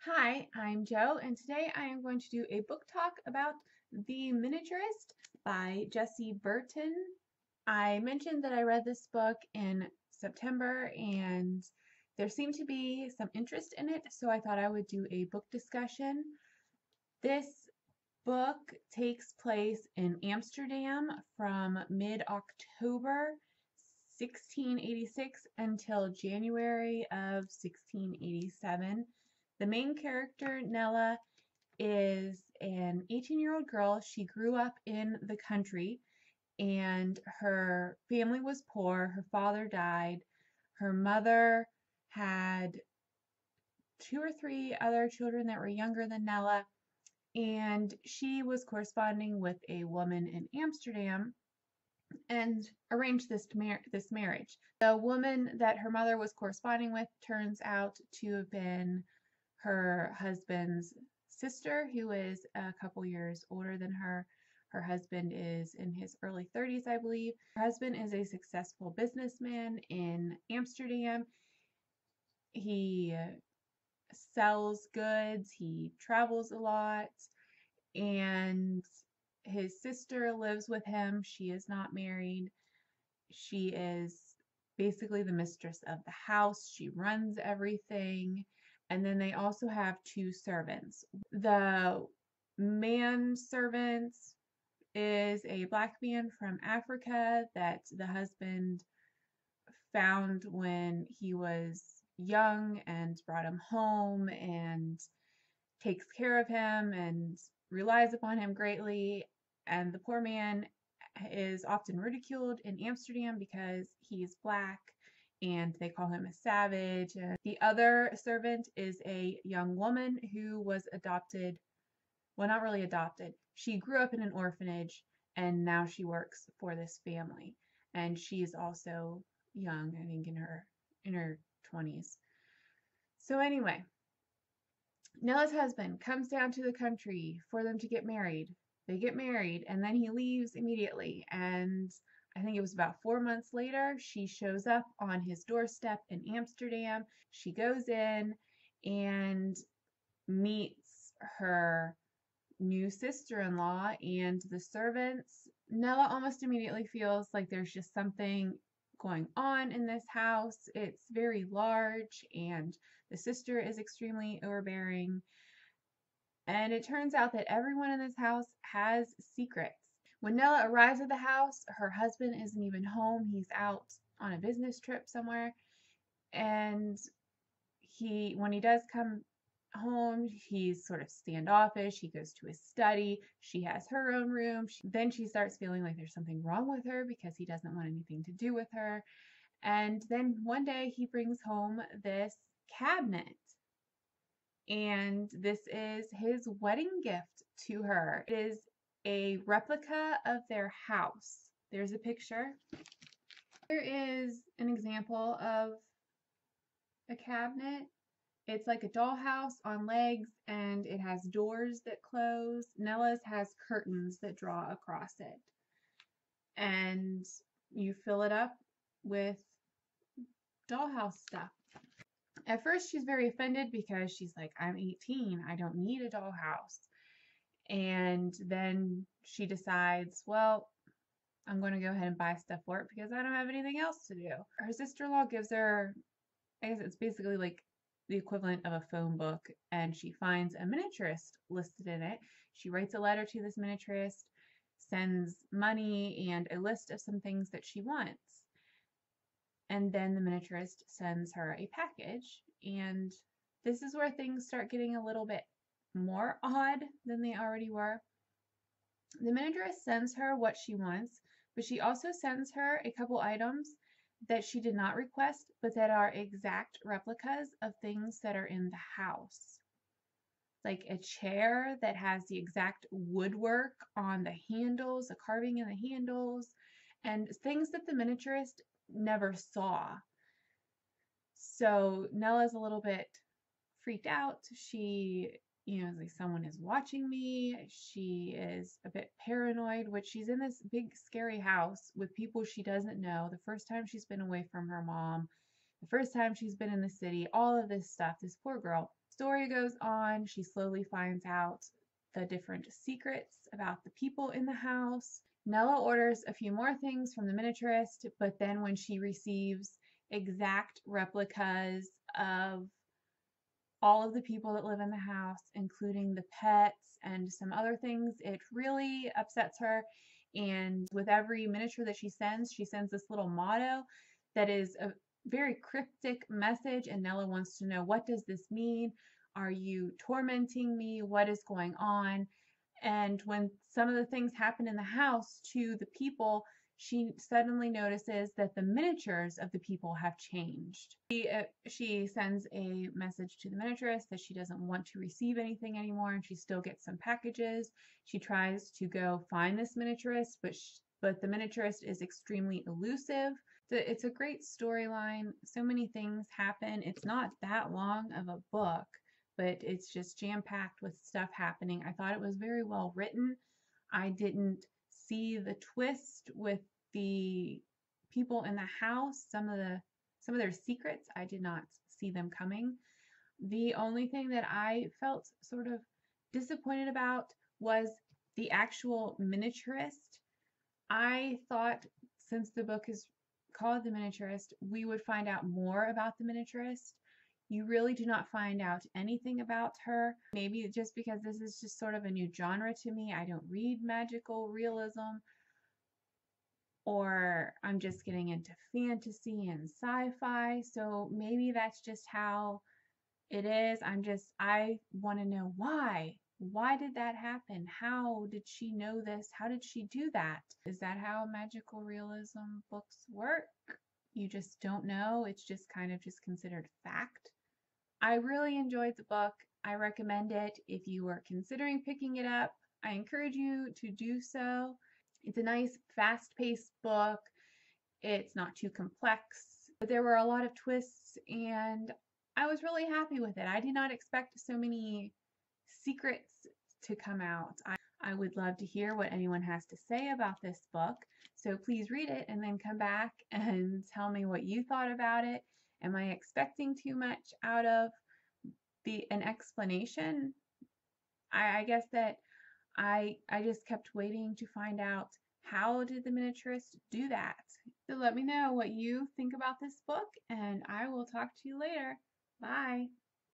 Hi, I'm Joe, and today I am going to do a book talk about The Miniaturist by Jessie Burton. I mentioned that I read this book in September, and there seemed to be some interest in it, so I thought I would do a book discussion. This book takes place in Amsterdam from mid-October 1686 until January of 1687. The main character, Nella, is an 18-year-old girl. She grew up in the country and her family was poor. Her father died. Her mother had two or three other children that were younger than Nella, and she was corresponding with a woman in Amsterdam and arranged this marriage. The woman that her mother was corresponding with turns out to have been her husband's sister, who is a couple years older than her. Her husband is in his early 30s, I believe. Her husband is a successful businessman in Amsterdam. He sells goods, he travels a lot, and his sister lives with him. She is not married. She is basically the mistress of the house. She runs everything. And then they also have two servants. The man servant is a black man from Africa that the husband found when he was young and brought him home and takes care of him and relies upon him greatly. And the poor man is often ridiculed in Amsterdam because he's black and they call him a savage. And the other servant is a young woman who was adopted. Well, not really adopted. She grew up in an orphanage and now she works for this family. And she's also young, I think in her 20s. So anyway, Nella's husband comes down to the country for them to get married. They get married and then he leaves immediately. And I think it was about 4 months later, she shows up on his doorstep in Amsterdam. She goes in and meets her new sister-in-law and the servants. Nella almost immediately feels like there's just something going on in this house. It's very large and the sister is extremely overbearing. And it turns out that everyone in this house has secrets. When Nella arrives at the house, her husband isn't even home. He's out on a business trip somewhere. And when he does come home, he's sort of standoffish. He goes to his study. She has her own room. Then she starts feeling like there's something wrong with her because he doesn't want anything to do with her. And then one day he brings home this cabinet. And this is his wedding gift to her. It is a replica of their house. There's a picture. Here is an example of a cabinet. It's like a dollhouse on legs and it has doors that close. Nella's has curtains that draw across it. And you fill it up with dollhouse stuff. At first she's very offended because she's like, I'm 18, I don't need a dollhouse. And then she decides, well, I'm going to go ahead and buy stuff for it because I don't have anything else to do. Her sister-in-law gives her, I guess it's basically like the equivalent of a phone book, and she finds a miniaturist listed in it. She writes a letter to this miniaturist, sends money and a list of some things that she wants. And then the miniaturist sends her a package, and this is where things start getting a little bit more odd than they already were. The miniaturist sends her what she wants, but she also sends her a couple items that she did not request, but that are exact replicas of things that are in the house. Like a chair that has the exact woodwork on the handles, the carving in the handles, and things that the miniaturist never saw. So Nella's a little bit freaked out. She, is like, someone is watching me. She is a bit paranoid, which she's in this big scary house with people she doesn't know. The first time she's been away from her mom, the first time she's been in the city, all of this stuff, this poor girl. Story goes on, she slowly finds out the different secrets about the people in the house. Nella orders a few more things from the miniaturist, but then when she receives exact replicas of all of the people that live in the house, including the pets and some other things, it really upsets her. And with every miniature that she sends this little motto that is a very cryptic message, and Nella wants to know, what does this mean? Are you tormenting me? What is going on? And when some of the things happen in the house to the people, she suddenly notices that the miniatures of the people have changed. She sends a message to the miniaturist that she doesn't want to receive anything anymore, and she still gets some packages. She tries to go find this miniaturist, but the miniaturist is extremely elusive. It's a great storyline. So many things happen. It's not that long of a book, but it's just jam-packed with stuff happening. I thought it was very well written. I didn't see the twist with the people in the house. Some of their secrets, I did not see them coming. The only thing that I felt sort of disappointed about was the actual miniaturist. I thought, since the book is called The Miniaturist, we would find out more about the miniaturist. You really do not find out anything about her. Maybe just because this is just sort of a new genre to me. I don't read magical realism, or I'm just getting into fantasy and sci-fi. So maybe that's just how it is. I want to know why. Why did that happen? How did she know this? How did she do that? Is that how magical realism books work? You just don't know. It's just kind of just considered fact. I really enjoyed the book. I recommend it. If you are considering picking it up, I encourage you to do so. It's a nice, fast-paced book. It's not too complex, but there were a lot of twists, and I was really happy with it. I did not expect so many secrets to come out. I would love to hear what anyone has to say about this book. So please read it and then come back and tell me what you thought about it. Am I expecting too much out of an explanation? I guess that I just kept waiting to find out, how did the miniaturist do that? So let me know what you think about this book, and I will talk to you later. Bye.